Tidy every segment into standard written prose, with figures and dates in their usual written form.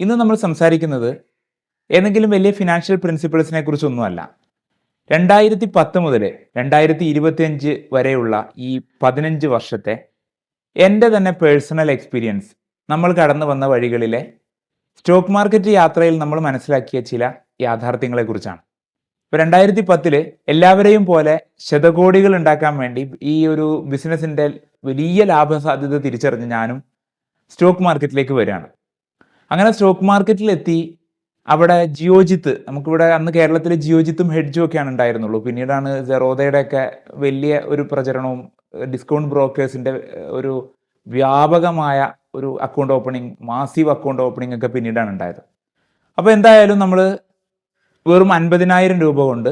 ഇന്ന് നമ്മൾ സംസാരിക്കുന്നത് ഏതെങ്കിലും വലിയ ഫിനാൻഷ്യൽ പ്രിൻസിപ്പിൾസിനെ കുറിച്ചൊന്നുമല്ല. 2010 മുതൽ 2025 വരെയുള്ള ഈ 15 വർഷത്തെ എൻ്റെ തന്നെ പേഴ്സണൽ എക്സ്പീരിയൻസ്, നമ്മൾ കടന്നു വന്ന വഴികളിലെ സ്റ്റോക്ക് മാർക്കറ്റ് യാത്രയിൽ നമ്മൾ മനസ്സിലാക്കിയ ചില യാഥാർത്ഥ്യങ്ങളെക്കുറിച്ചാണ്. ഇപ്പോൾ 2010 എല്ലാവരെയും പോലെ ശതകോടികൾ ഉണ്ടാക്കാൻ വേണ്ടി ഈ ഒരു ബിസിനസ്സിൻ്റെ വലിയ ലാഭസാധ്യത തിരിച്ചറിഞ്ഞ് ഞാനും സ്റ്റോക്ക് മാർക്കറ്റിലേക്ക് വരികയാണ്. അങ്ങനെ സ്റ്റോക്ക് മാർക്കറ്റിലെത്തി. അവിടെ ജിയോജിത്ത്, നമുക്കിവിടെ അന്ന് കേരളത്തിൽ ജിയോജിത്തും ഹെഡ്ജും ഒക്കെയാണ് ഉണ്ടായിരുന്നുള്ളൂ. പിന്നീടാണ് സെറോദയുടെ ഒക്കെ വലിയ ഒരു പ്രചരണവും ഡിസ്കൗണ്ട് ബ്രോക്കേഴ്സിൻ്റെ ഒരു വ്യാപകമായ ഒരു account opening, massive account opening ഒക്കെ പിന്നീടാണ് ഉണ്ടായത്. അപ്പോൾ എന്തായാലും നമ്മൾ വെറും 50,000 രൂപ കൊണ്ട്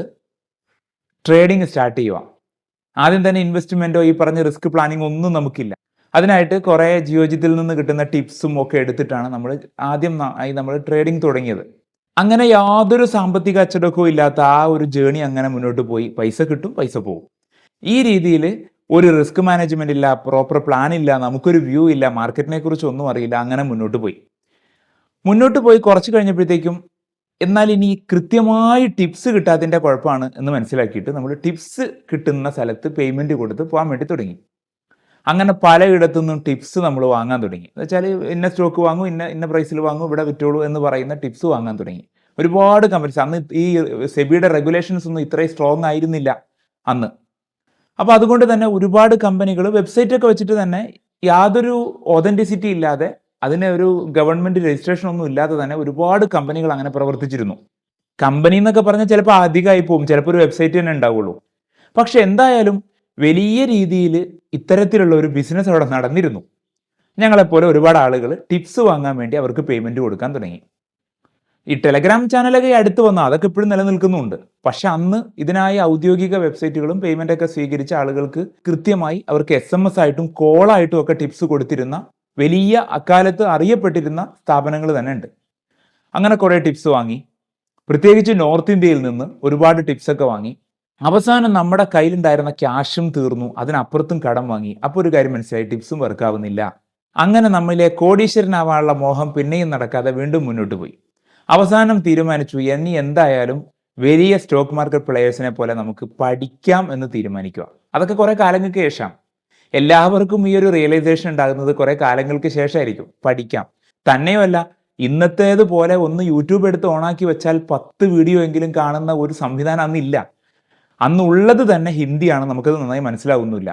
ട്രേഡിംഗ് സ്റ്റാർട്ട് ചെയ്യുക. ആദ്യം തന്നെ ഇൻവെസ്റ്റ്മെൻറ്റോ ഈ പറഞ്ഞ റിസ്ക് പ്ലാനിങ് ഒന്നും നമുക്കില്ല. അതിനായിട്ട് കുറേ ജിയോജിത്തിൽ നിന്ന് കിട്ടുന്ന ടിപ്സും ഒക്കെ എടുത്തിട്ടാണ് നമ്മൾ ട്രേഡിംഗ് തുടങ്ങിയത്. അങ്ങനെ യാതൊരു സാമ്പത്തിക അച്ചടക്കവും ഇല്ലാത്ത ആ ഒരു ജേണി അങ്ങനെ മുന്നോട്ട് പോയി. പൈസ കിട്ടും, പൈസ പോകും. ഈ രീതിയിൽ ഒരു റിസ്ക് മാനേജ്മെന്റ് ഇല്ല, പ്രോപ്പർ പ്ലാൻ ഇല്ല, നമുക്കൊരു വ്യൂ ഇല്ല, മാർക്കറ്റിനെ കുറിച്ച് ഒന്നും അറിയില്ല. അങ്ങനെ മുന്നോട്ട് പോയി കുറച്ച് കഴിഞ്ഞപ്പോഴത്തേക്കും എന്നാൽ ഇനി കൃത്യമായി ടിപ്സ് കിട്ടാത്തതിൻ്റെ കുഴപ്പമാണ് എന്ന് മനസ്സിലാക്കിയിട്ട് നമ്മൾ ടിപ്സ് കിട്ടുന്ന സ്ഥലത്ത് പേയ്മെൻറ്റ് കൊടുത്ത് പോകാൻ വേണ്ടി തുടങ്ങി. അങ്ങനെ പലയിടത്തുനിന്നും ടിപ്സ് നമ്മൾ വാങ്ങാൻ തുടങ്ങി. എന്ന് വെച്ചാൽ ഇന്ന സ്റ്റോക്ക് വാങ്ങും, ഇന്ന പ്രൈസിൽ വാങ്ങും, ഇവിടെ വിറ്റോളൂ എന്ന് പറയുന്ന ടിപ്സ് വാങ്ങാൻ തുടങ്ങി. ഒരുപാട് കമ്പനീസ്, അന്ന് ഈ സെബിയുടെ റെഗുലേഷൻസ് ഒന്നും ഇത്രയും സ്ട്രോങ് ആയിരുന്നില്ല അന്ന്. അപ്പോൾ അതുകൊണ്ട് തന്നെ ഒരുപാട് കമ്പനികൾ വെബ്സൈറ്റൊക്കെ വെച്ചിട്ട് തന്നെ യാതൊരു ഒതൻറ്റിസിറ്റി ഇല്ലാതെ, അതിന് ഒരു ഗവൺമെൻറ് രജിസ്ട്രേഷൻ ഒന്നും ഇല്ലാതെ തന്നെ ഒരുപാട് കമ്പനികൾ അങ്ങനെ പ്രവർത്തിച്ചിരുന്നു. കമ്പനി എന്നൊക്കെ പറഞ്ഞാൽ ചിലപ്പോൾ അധികമായി പോകും, ചിലപ്പോൾ ഒരു വെബ്സൈറ്റ് തന്നെ ഉണ്ടാവുള്ളൂ. പക്ഷെ എന്തായാലും വലിയ രീതിയിൽ ഇത്തരത്തിലുള്ള ഒരു ബിസിനസ് അവിടെ നടന്നിരുന്നു. ഞങ്ങളെപ്പോലെ ഒരുപാട് ആളുകൾ ടിപ്സ് വാങ്ങാൻ വേണ്ടി അവർക്ക് പേയ്മെൻറ്റ് കൊടുക്കാൻ തുടങ്ങി. ഈ ടെലഗ്രാം ചാനലൊക്കെ അടുത്ത് വന്നു, അതൊക്കെ ഇപ്പോഴും നിലനിൽക്കുന്നുണ്ട്. പക്ഷെ അന്ന് ഇതിനായി ഔദ്യോഗിക വെബ്സൈറ്റുകളും പേയ്മെൻ്റ് ഒക്കെ സ്വീകരിച്ച ആളുകൾക്ക് കൃത്യമായി അവർക്ക് SMS ആയിട്ടും കോളായിട്ടും ഒക്കെ ടിപ്സ് കൊടുത്തിരുന്ന വലിയ, അക്കാലത്ത് അറിയപ്പെട്ടിരുന്ന സ്ഥാപനങ്ങൾ തന്നെ ഉണ്ട്. അങ്ങനെ കുറേ ടിപ്സ് വാങ്ങി, പ്രത്യേകിച്ച് നോർത്ത് ഇന്ത്യയിൽ നിന്ന് ഒരുപാട് ടിപ്സൊക്കെ വാങ്ങി. അവസാനം നമ്മുടെ കയ്യിലുണ്ടായിരുന്ന ക്യാഷും തീർന്നു, അതിനപ്പുറത്തും കടം വാങ്ങി. അപ്പോൾ ഒരു കാര്യം മനസ്സിലായി, ടിപ്സും വർക്കാവുന്നില്ല. അങ്ങനെ നമ്മിലെ കോടീശ്വരനാവാനുള്ള മോഹം പിന്നെയും നടക്കാതെ വീണ്ടും മുന്നോട്ട് പോയി. അവസാനം തീരുമാനിച്ചു, ഇനി എന്തായാലും വലിയ സ്റ്റോക്ക് മാർക്കറ്റ് പ്ലെയേഴ്സിനെ പോലെ നമുക്ക് പഠിക്കാം എന്ന് തീരുമാനിക്കുക. അതൊക്കെ കുറേ കാലങ്ങൾക്ക് ശേഷം. എല്ലാവർക്കും ഈ ഒരു റിയലൈസേഷൻ ഉണ്ടാകുന്നത് കുറേ കാലങ്ങൾക്ക് ശേഷമായിരിക്കും. പഠിക്കാം. തന്നെയുമല്ല, ഇന്നത്തേതുപോലെ ഒന്ന് യൂട്യൂബ് എടുത്ത് ഓണാക്കി വെച്ചാൽ 10 വീഡിയോ എങ്കിലും കാണുന്ന ഒരു സംവിധാനം അന്നില്ല. അന്നുള്ളത് തന്നെ ഹിന്ദിയാണ്, നമുക്കത് നന്നായി മനസ്സിലാവുന്നില്ല.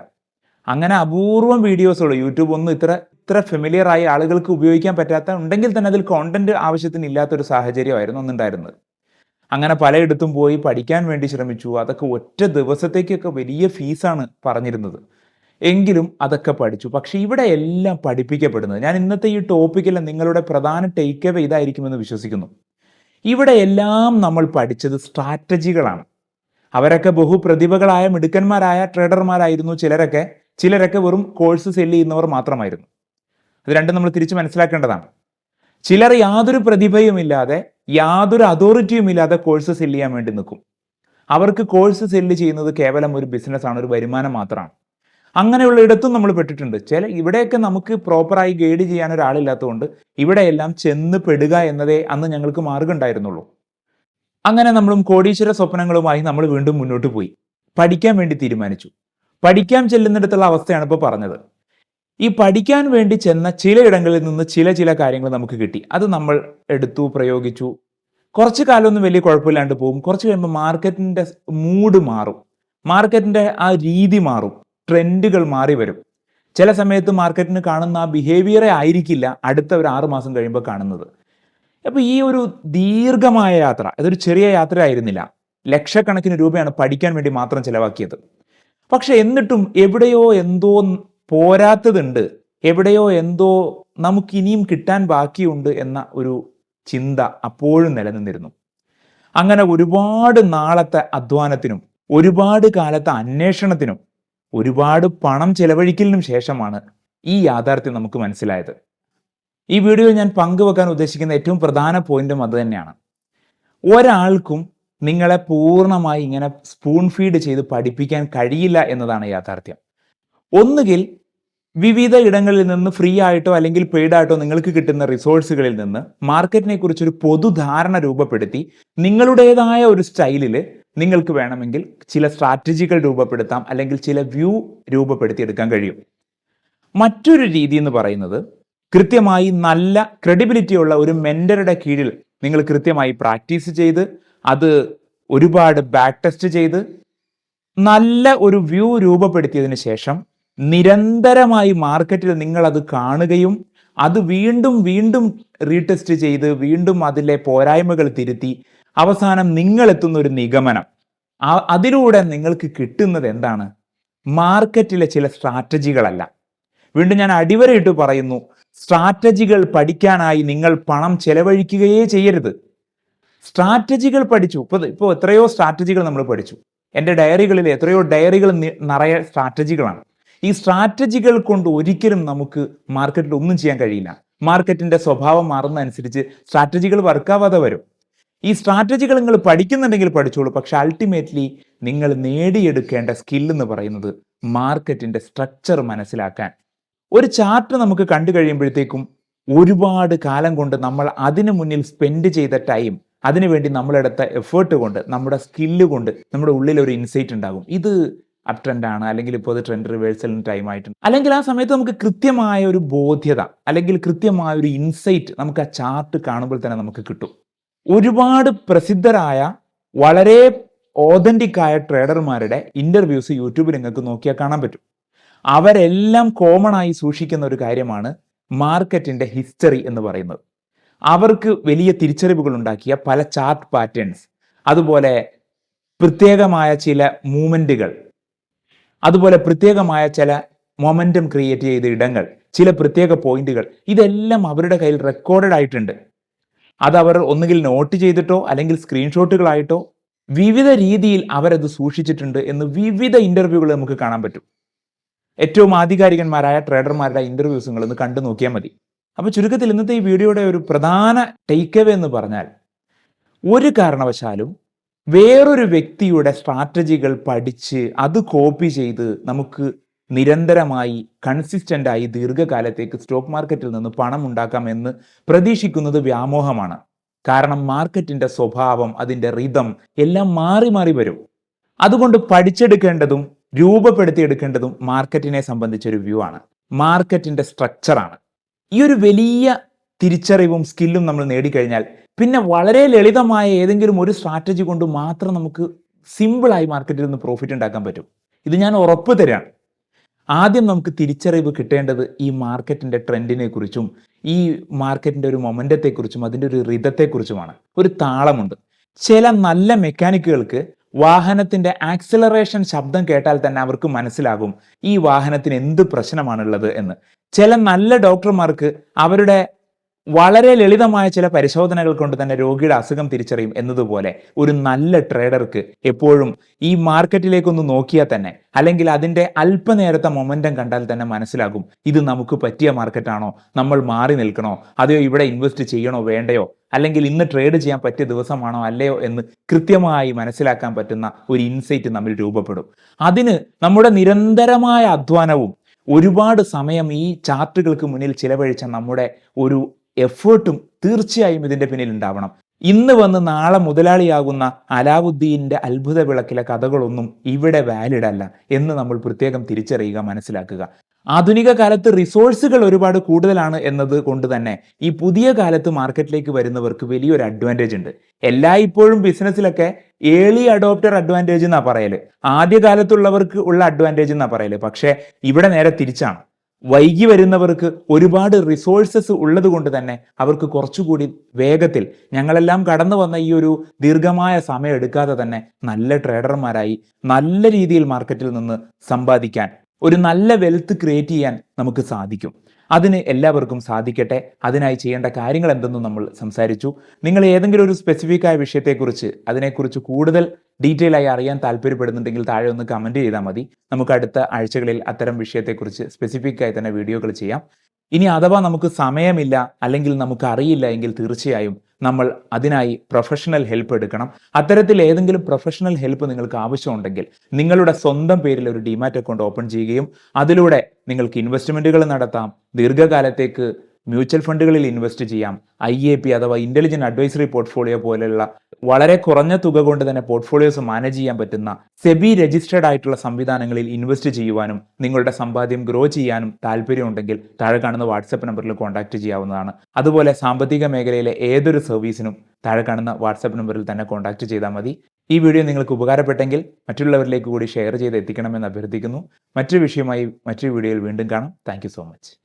അങ്ങനെ അപൂർവം വീഡിയോസുള്ളൂ. യൂട്യൂബ് ഒന്നും ഇത്ര ഫെമിലിയർ ആയി ആളുകൾക്ക് ഉപയോഗിക്കാൻ പറ്റാത്ത, ഉണ്ടെങ്കിൽ തന്നെ അതിൽ കോണ്ടന്റ് ആവശ്യത്തിന് ഇല്ലാത്തൊരു സാഹചര്യമായിരുന്നു അന്നുണ്ടായിരുന്നത്. അങ്ങനെ പലയിടത്തും പോയി പഠിക്കാൻ വേണ്ടി ശ്രമിച്ചു. അതൊക്കെ ഒറ്റ ദിവസത്തേക്കൊക്കെ വലിയ ഫീസാണ് പറഞ്ഞിരുന്നത്. എങ്കിലും അതൊക്കെ പഠിച്ചു. പക്ഷെ ഇവിടെ എല്ലാം പഠിപ്പിക്കപ്പെടുന്നത്, ഞാൻ ഇന്നത്തെ ഈ ടോപ്പിക്കെല്ലാം നിങ്ങളുടെ പ്രധാന ടേക്ക് അവേ ഇതായിരിക്കുമെന്ന് വിശ്വസിക്കുന്നു. ഇവിടെ എല്ലാം നമ്മൾ പഠിച്ചത് സ്ട്രാറ്റജികളാണ്. അവരൊക്കെ ബഹുപ്രതിഭകളായ മിടുക്കന്മാരായ ട്രേഡർമാരായിരുന്നു. ചിലരൊക്കെ വെറും കോഴ്സ് സെല്ല് ചെയ്യുന്നവർ മാത്രമായിരുന്നു. അത് രണ്ടും നമ്മൾ തിരിച്ച് മനസ്സിലാക്കേണ്ടതാണ്. ചിലർ യാതൊരു പ്രതിഭയും ഇല്ലാതെ, യാതൊരു അതോറിറ്റിയും ഇല്ലാതെ കോഴ്സ് സെല്ല് ചെയ്യാൻ വേണ്ടി നിൽക്കും. അവർക്ക് കോഴ്സ് സെല്ല് ചെയ്യുന്നത് കേവലം ഒരു ബിസിനസ്സാണ്, ഒരു വരുമാനം മാത്രമാണ്. അങ്ങനെയുള്ള ഇടത്തും നമ്മൾ പെട്ടിട്ടുണ്ട്. ഇവിടെയൊക്കെ നമുക്ക് പ്രോപ്പറായി ഗൈഡ് ചെയ്യാൻ ഒരാളില്ലാത്തതുകൊണ്ട് ഇവിടെയെല്ലാം ചെന്ന് പെടുക എന്നതേ അന്ന് ഞങ്ങൾക്ക് മാർഗം ഉണ്ടായിരുന്നുള്ളൂ. അങ്ങനെ നമ്മളും കോടീശ്വര സ്വപ്നങ്ങളുമായി നമ്മൾ വീണ്ടും മുന്നോട്ട് പോയി. പഠിക്കാൻ വേണ്ടി തീരുമാനിച്ചു. പഠിക്കാൻ ചെല്ലുന്നിടത്തുള്ള അവസ്ഥയാണ് ഇപ്പോൾ പറഞ്ഞത്. ഈ പഠിക്കാൻ വേണ്ടി ചെന്ന ചിലയിടങ്ങളിൽ നിന്ന് ചില കാര്യങ്ങൾ നമുക്ക് കിട്ടി. അത് നമ്മൾ എടുത്തു, പ്രയോഗിച്ചു. കുറച്ച് കാലമൊന്നും വലിയ കുഴപ്പമില്ലാണ്ട് പോകും. കുറച്ച് കഴിയുമ്പോൾ മാർക്കറ്റിൻ്റെ മൂഡ് മാറും, മാർക്കറ്റിൻ്റെ ആ രീതി മാറും, ട്രെൻഡുകൾ മാറി വരും. ചില സമയത്ത് മാർക്കറ്റിന് കാണുന്ന ആ ബിഹേവിയറെ ആയിരിക്കില്ല അടുത്ത ഒരു 6 മാസം കഴിയുമ്പോൾ കാണുന്നത്. അപ്പോൾ ഈ ഒരു ദീർഘമായ യാത്ര, അതൊരു ചെറിയ യാത്ര ആയിരുന്നില്ല. ലക്ഷക്കണക്കിന് രൂപയാണ് പഠിക്കാൻ വേണ്ടി മാത്രം ചിലവാക്കിയത്. പക്ഷെ എന്നിട്ടും എവിടെയോ എന്തോ പോരാത്തതുണ്ട്, എവിടെയോ എന്തോ നമുക്കിനിയും കിട്ടാൻ ബാക്കിയുണ്ട് എന്ന ഒരു ചിന്ത അപ്പോഴും നിലനിന്നിരുന്നു. അങ്ങനെ ഒരുപാട് നാളത്തെ അധ്വാനത്തിനും ഒരുപാട് കാലത്തെ അന്വേഷണത്തിനും ഒരുപാട് പണം ചെലവഴിക്കലിനും ശേഷമാണ് ഈ യാഥാർത്ഥ്യം നമുക്ക് മനസ്സിലായത്. ഈ വീഡിയോ ഞാൻ പങ്കുവെക്കാൻ ഉദ്ദേശിക്കുന്ന ഏറ്റവും പ്രധാന പോയിന്റും അത് തന്നെയാണ്. ഒരാൾക്കും നിങ്ങളെ പൂർണ്ണമായി ഇങ്ങനെ സ്പൂൺ ഫീഡ് ചെയ്ത് പഠിപ്പിക്കാൻ കഴിയില്ല എന്നതാണ് യാഥാർത്ഥ്യം. ഒന്നുകിൽ വിവിധ ഇടങ്ങളിൽ നിന്ന് ഫ്രീ ആയിട്ടോ അല്ലെങ്കിൽ പെയ്ഡ് ആയിട്ടോ നിങ്ങൾക്ക് കിട്ടുന്ന റിസോഴ്സുകളിൽ നിന്ന് മാർക്കറ്റിനെ കുറിച്ചൊരു പൊതുധാരണ രൂപപ്പെടുത്തി നിങ്ങളുടേതായ ഒരു സ്റ്റൈലിൽ നിങ്ങൾക്ക് വേണമെങ്കിൽ ചില സ്ട്രാറ്റജികൾ രൂപപ്പെടുത്താം, അല്ലെങ്കിൽ ചില വ്യൂ രൂപപ്പെടുത്തിയെടുക്കാൻ കഴിയും. മറ്റൊരു രീതി എന്ന് പറയുന്നത് കൃത്യമായി നല്ല ക്രെഡിബിലിറ്റി ഉള്ള ഒരു മെന്ററുടെ കീഴിൽ നിങ്ങൾ കൃത്യമായി പ്രാക്ടീസ് ചെയ്ത് അത് ഒരുപാട് ബാക്ക് ടെസ്റ്റ് ചെയ്ത് നല്ല ഒരു വ്യൂ രൂപപ്പെടുത്തിയതിന് ശേഷം നിരന്തരമായി മാർക്കറ്റിൽ നിങ്ങൾ അത് കാണുകയും അത് വീണ്ടും വീണ്ടും റീടെസ്റ്റ് ചെയ്ത് വീണ്ടും അതിലെ പോരായ്മകൾ തിരുത്തി അവസാനം നിങ്ങൾ എത്തുന്ന ഒരു നിഗമനം, അതിലൂടെ നിങ്ങൾക്ക് കിട്ടുന്നത് എന്താണ്? മാർക്കറ്റിലെ ചില സ്ട്രാറ്റജികളല്ല. വീണ്ടും ഞാൻ അടിവരയിട്ട് പറയുന്നു, സ്ട്രാറ്റജികൾ പഠിക്കാനായി നിങ്ങൾ പണം ചെലവഴിക്കുകയേ ചെയ്യരുത്. സ്ട്രാറ്റജികൾ പഠിച്ചു, ഇപ്പോൾ എത്രയോ സ്ട്രാറ്റജികൾ നമ്മൾ പഠിച്ചു. എൻ്റെ ഡയറികളിൽ എത്രയോ ഡയറികൾ നിറയെ സ്ട്രാറ്റജികളാണ്. ഈ സ്ട്രാറ്റജികൾ കൊണ്ട് ഒരിക്കലും നമുക്ക് മാർക്കറ്റിൽ ഒന്നും ചെയ്യാൻ കഴിയില്ല. മാർക്കറ്റിന്റെ സ്വഭാവം മാറുന്നതനുസരിച്ച് സ്ട്രാറ്റജികൾ വർക്കാവാതെ വരും. ഈ സ്ട്രാറ്റജികൾ നിങ്ങൾ പഠിക്കുന്നുണ്ടെങ്കിൽ പഠിച്ചോളൂ, പക്ഷെ അൾട്ടിമേറ്റ്ലി നിങ്ങൾ നേടിയെടുക്കേണ്ട സ്കിൽ എന്ന് പറയുന്നത് മാർക്കറ്റിന്റെ സ്ട്രക്ചർ മനസ്സിലാക്കാൻ. ഒരു ചാർട്ട് നമുക്ക് കണ്ടു കഴിയുമ്പോഴത്തേക്കും ഒരുപാട് കാലം കൊണ്ട് നമ്മൾ അതിനു മുന്നിൽ സ്പെൻഡ് ചെയ്ത ടൈം, അതിനുവേണ്ടി നമ്മളെടുത്ത എഫേർട്ട് കൊണ്ട്, നമ്മുടെ സ്കില്ല് കൊണ്ട് നമ്മുടെ ഉള്ളിൽ ഒരു ഇൻസൈറ്റ് ഉണ്ടാകും. ഇത് അപ് ട്രെൻഡ് ആണ്, അല്ലെങ്കിൽ ഇപ്പോൾ അത് ട്രെൻഡ് റിവേഴ്സലിന് ടൈം ആയിട്ടുണ്ട്, അല്ലെങ്കിൽ ആ സമയത്ത് നമുക്ക് കൃത്യമായ ഒരു ബോധ്യത അല്ലെങ്കിൽ കൃത്യമായ ഒരു ഇൻസൈറ്റ് നമുക്ക് ആ ചാർട്ട് കാണുമ്പോൾ തന്നെ നമുക്ക് കിട്ടും. ഒരുപാട് പ്രസിദ്ധരായ വളരെ ഓതന്റിക് ആയ ട്രേഡർമാരുടെ ഇന്റർവ്യൂസ് യൂട്യൂബിൽ നിങ്ങൾക്ക് നോക്കിയാൽ കാണാൻ പറ്റും. അവരെല്ലാം കോമൺ ആയി സൂക്ഷിക്കുന്ന ഒരു കാര്യമാണ് മാർക്കറ്റിന്റെ ഹിസ്റ്ററി എന്ന് പറയുന്നത്. അവർക്ക് വലിയ തിരിച്ചറിവുകൾ ഉണ്ടാക്കിയ പല ചാർട്ട് പാറ്റേൺസ്, അതുപോലെ പ്രത്യേകമായ ചില മൂവ്മെന്റുകൾ, അതുപോലെ പ്രത്യേകമായ ചില മൊമെന്റം ക്രിയേറ്റ് ചെയ്ത ഇടങ്ങൾ, ചില പ്രത്യേക പോയിന്റുകൾ, ഇതെല്ലാം അവരുടെ കയ്യിൽ റെക്കോർഡഡ് ആയിട്ടുണ്ട്. അതവർ ഒന്നുകിൽ നോട്ട് ചെയ്തിട്ടോ അല്ലെങ്കിൽ സ്ക്രീൻഷോട്ടുകളായിട്ടോ വിവിധ രീതിയിൽ അവരത് സൂക്ഷിച്ചിട്ടുണ്ട് എന്ന് വിവിധ ഇന്റർവ്യൂകൾ നമുക്ക് കാണാൻ പറ്റും. ഏറ്റവും ആധികാരികന്മാരായ ട്രേഡർമാരുടെ ഇന്റർവ്യൂസ് നിങ്ങൾ ഒന്ന് കണ്ടു നോക്കിയാൽ മതി. അപ്പോൾ ചുരുക്കത്തിൽ ഇന്നത്തെ ഈ വീഡിയോയുടെ ഒരു പ്രധാന ടേക്ക് അവേ എന്ന് പറഞ്ഞാൽ, ഒരു കാരണവശാലും വേറൊരു വ്യക്തിയുടെ സ്ട്രാറ്റജികൾ പഠിച്ച് അത് കോപ്പി ചെയ്ത് നമുക്ക് നിരന്തരമായി കൺസിസ്റ്റൻ്റായി ദീർഘകാലത്തേക്ക് സ്റ്റോക്ക് മാർക്കറ്റിൽ നിന്ന് പണം ഉണ്ടാക്കാമെന്ന് പ്രതീക്ഷിക്കുന്നത് വ്യാമോഹമാണ്. കാരണം മാർക്കറ്റിന്റെ സ്വഭാവം, അതിൻ്റെ റിതം എല്ലാം മാറി മാറി വരും. അതുകൊണ്ട് പഠിച്ചെടുക്കേണ്ടതും രൂപപ്പെടുത്തിയെടുക്കേണ്ടതും മാർക്കറ്റിനെ സംബന്ധിച്ചൊരു വ്യൂ ആണ്, മാർക്കറ്റിന്റെ സ്ട്രക്ചറാണ്. ഈ ഒരു വലിയ തിരിച്ചറിവും സ്കില്ലും നമ്മൾ നേടിക്കഴിഞ്ഞാൽ പിന്നെ വളരെ ലളിതമായ ഏതെങ്കിലും ഒരു സ്ട്രാറ്റജി കൊണ്ട് മാത്രം നമുക്ക് സിമ്പിളായി മാർക്കറ്റിൽ നിന്ന് പ്രോഫിറ്റ് ഉണ്ടാക്കാൻ പറ്റും. ഇത് ഞാൻ ഉറപ്പ് തരാണ്. ആദ്യം നമുക്ക് തിരിച്ചറിവ് കിട്ടേണ്ടത് ഈ മാർക്കറ്റിന്റെ ട്രെൻഡിനെ കുറിച്ചും ഈ മാർക്കറ്റിന്റെ ഒരു മൊമെന്റത്തെക്കുറിച്ചും അതിൻ്റെ ഒരു റിതത്തെക്കുറിച്ചുമാണ്. ഒരു താളമുണ്ട്. ചില നല്ല മെക്കാനിക്കുകൾക്ക് വാഹനത്തിന്റെ ആക്സിലറേഷൻ ശബ്ദം കേട്ടാൽ തന്നെ അവർക്ക് മനസ്സിലാകും ഈ വാഹനത്തിന് എന്ത് പ്രശ്നമാണുള്ളത് എന്ന്. ചില നല്ല ഡോക്ടർമാർക്ക് അവരുടെ വളരെ ലളിതമായ ചില പരിശോധനകൾ കൊണ്ട് തന്നെ രോഗിയുടെ അസുഖം തിരിച്ചറിയും എന്നതുപോലെ ഒരു നല്ല ട്രേഡർക്ക് എപ്പോഴും ഈ മാർക്കറ്റിലേക്കൊന്ന് നോക്കിയാൽ തന്നെ, അല്ലെങ്കിൽ അതിൻ്റെ അല്പനേരത്തെ മൊമെന്റം കണ്ടാൽ തന്നെ മനസ്സിലാകും ഇത് നമുക്ക് പറ്റിയ മാർക്കറ്റാണോ, നമ്മൾ മാറി നിൽക്കണോ, അതെയോ ഇവിടെ ഇൻവെസ്റ്റ് ചെയ്യണോ വേണ്ടയോ, അല്ലെങ്കിൽ ഇന്ന് ട്രേഡ് ചെയ്യാൻ പറ്റിയ ദിവസമാണോ അല്ലയോ എന്ന് കൃത്യമായി മനസ്സിലാക്കാൻ പറ്റുന്ന ഒരു ഇൻസൈറ്റ് നമ്മിൽ രൂപപ്പെടും. അതിന് നമ്മുടെ നിരന്തരമായ അധ്വാനവും ഒരുപാട് സമയം ഈ ചാർട്ടുകൾക്ക് മുന്നിൽ ചിലവഴിച്ച നമ്മുടെ ഒരു എഫേർട്ടും തീർച്ചയായും ഇതിന്റെ പിന്നിൽ ഉണ്ടാവണം. ഇന്ന് വന്ന് നാളെ മുതലാളിയാകുന്ന അലാവുദ്ദീന്റെ അത്ഭുത വിളക്കിലെ കഥകളൊന്നും ഇവിടെ വാലിഡ് അല്ല എന്ന് നമ്മൾ പ്രത്യേകം തിരിച്ചറിയുക, മനസ്സിലാക്കുക. ആധുനിക കാലത്ത് റിസോഴ്സുകൾ ഒരുപാട് കൂടുതലാണ് എന്നത് കൊണ്ട് തന്നെ ഈ പുതിയ കാലത്ത് മാർക്കറ്റിലേക്ക് വരുന്നവർക്ക് വലിയൊരു അഡ്വാൻറ്റേജ് ഉണ്ട്. ഇപ്പോഴും ബിസിനസ്സിലൊക്കെ ഏർലി അഡോപ്റ്റർ അഡ്വാൻറ്റേജ് എന്നാ പറയല്, ആദ്യകാലത്തുള്ളവർക്ക് ഉള്ള അഡ്വാൻറ്റേജ് എന്നാ പറയല്. പക്ഷേ ഇവിടെ നേരെ തിരിച്ചാണ്. വൈകി വരുന്നവർക്ക് ഒരുപാട് റിസോഴ്സസ് ഉള്ളത് കൊണ്ട് തന്നെ അവർക്ക് കുറച്ചുകൂടി വേഗത്തിൽ, ഞങ്ങളെല്ലാം കടന്നു വന്ന ഈ ഒരു ദീർഘമായ സമയം എടുക്കാതെ തന്നെ നല്ല ട്രേഡർമാരായി നല്ല രീതിയിൽ മാർക്കറ്റിൽ നിന്ന് സമ്പാദിക്കാൻ, ഒരു നല്ല വെൽത്ത് ക്രിയേറ്റ് ചെയ്യാൻ നമുക്ക് സാധിക്കും. അതിന് എല്ലാവർക്കും സാധിക്കട്ടെ. അതിനായി ചെയ്യേണ്ട കാര്യങ്ങൾ എന്തെന്നും നമ്മൾ സംസാരിച്ചു. നിങ്ങൾ ഏതെങ്കിലും ഒരു സ്പെസിഫിക് ആയ വിഷയത്തെക്കുറിച്ച്, അതിനെക്കുറിച്ച് കൂടുതൽ ഡീറ്റെയിൽ ആയി അറിയാൻ താല്പര്യപ്പെടുന്നുണ്ടെങ്കിൽ താഴെ ഒന്ന് കമൻറ്റ് ചെയ്താൽ മതി. നമുക്ക് അടുത്ത ആഴ്ചകളിൽ അത്തരം വിഷയത്തെക്കുറിച്ച് സ്പെസിഫിക് ആയി തന്നെ വീഡിയോകൾ ചെയ്യാം. ഇനി അഥവാ നമുക്ക് സമയമില്ല അല്ലെങ്കിൽ നമുക്ക് അറിയില്ല എങ്കിൽ തീർച്ചയായും നമ്മൾ അതിനായി പ്രൊഫഷണൽ ഹെൽപ്പ് എടുക്കണം. അത്തരത്തിൽ ഏതെങ്കിലും പ്രൊഫഷണൽ ഹെൽപ്പ് നിങ്ങൾക്ക് ആവശ്യമുണ്ടെങ്കിൽ നിങ്ങളുടെ സ്വന്തം പേരിൽ ഒരു ഡിമാറ്റ് അക്കൗണ്ട് ഓപ്പൺ ചെയ്യുകയും അതിലൂടെ നിങ്ങൾക്ക് ഇൻവെസ്റ്റ്മെന്റുകൾ നടത്താം, ദീർഘകാലത്തേക്ക് മ്യൂച്വൽ ഫണ്ടുകളിൽ ഇൻവെസ്റ്റ് ചെയ്യാം, IAP അഥവാ ഇന്റലിജന്റ് അഡ്വൈസറി പോർട്ട്ഫോളിയോ പോലെയുള്ള വളരെ കുറഞ്ഞ തുക കൊണ്ട് തന്നെ പോർട്ട്ഫോളിയോസ് മാനേജ് ചെയ്യാൻ പറ്റുന്ന സെബി രജിസ്റ്റേർഡ് ആയിട്ടുള്ള സംവിധാനങ്ങളിൽ ഇൻവെസ്റ്റ് ചെയ്യുവാനും നിങ്ങളുടെ സമ്പാദ്യം ഗ്രോ ചെയ്യാനും താല്പര്യമുണ്ടെങ്കിൽ താഴെ കാണുന്ന വാട്സപ്പ് നമ്പറിൽ കോൺടാക്ട് ചെയ്യാവുന്നതാണ്. അതുപോലെ സാമ്പത്തിക മേഖലയിലെ ഏതൊരു സർവീസിനും താഴെ കാണുന്ന വാട്സപ്പ് നമ്പറിൽ തന്നെ കോൺടാക്ട് ചെയ്താൽ മതി. ഈ വീഡിയോ നിങ്ങൾക്ക് ഉപകാരപ്പെട്ടെങ്കിൽ മറ്റുള്ളവരിലേക്ക് കൂടി ഷെയർ ചെയ്ത് എത്തിക്കണമെന്ന് അഭ്യർത്ഥിക്കുന്നു. മറ്റൊരു വിഷയമായി മറ്റൊരു വീഡിയോയിൽ വീണ്ടും കാണാം. Thank so much.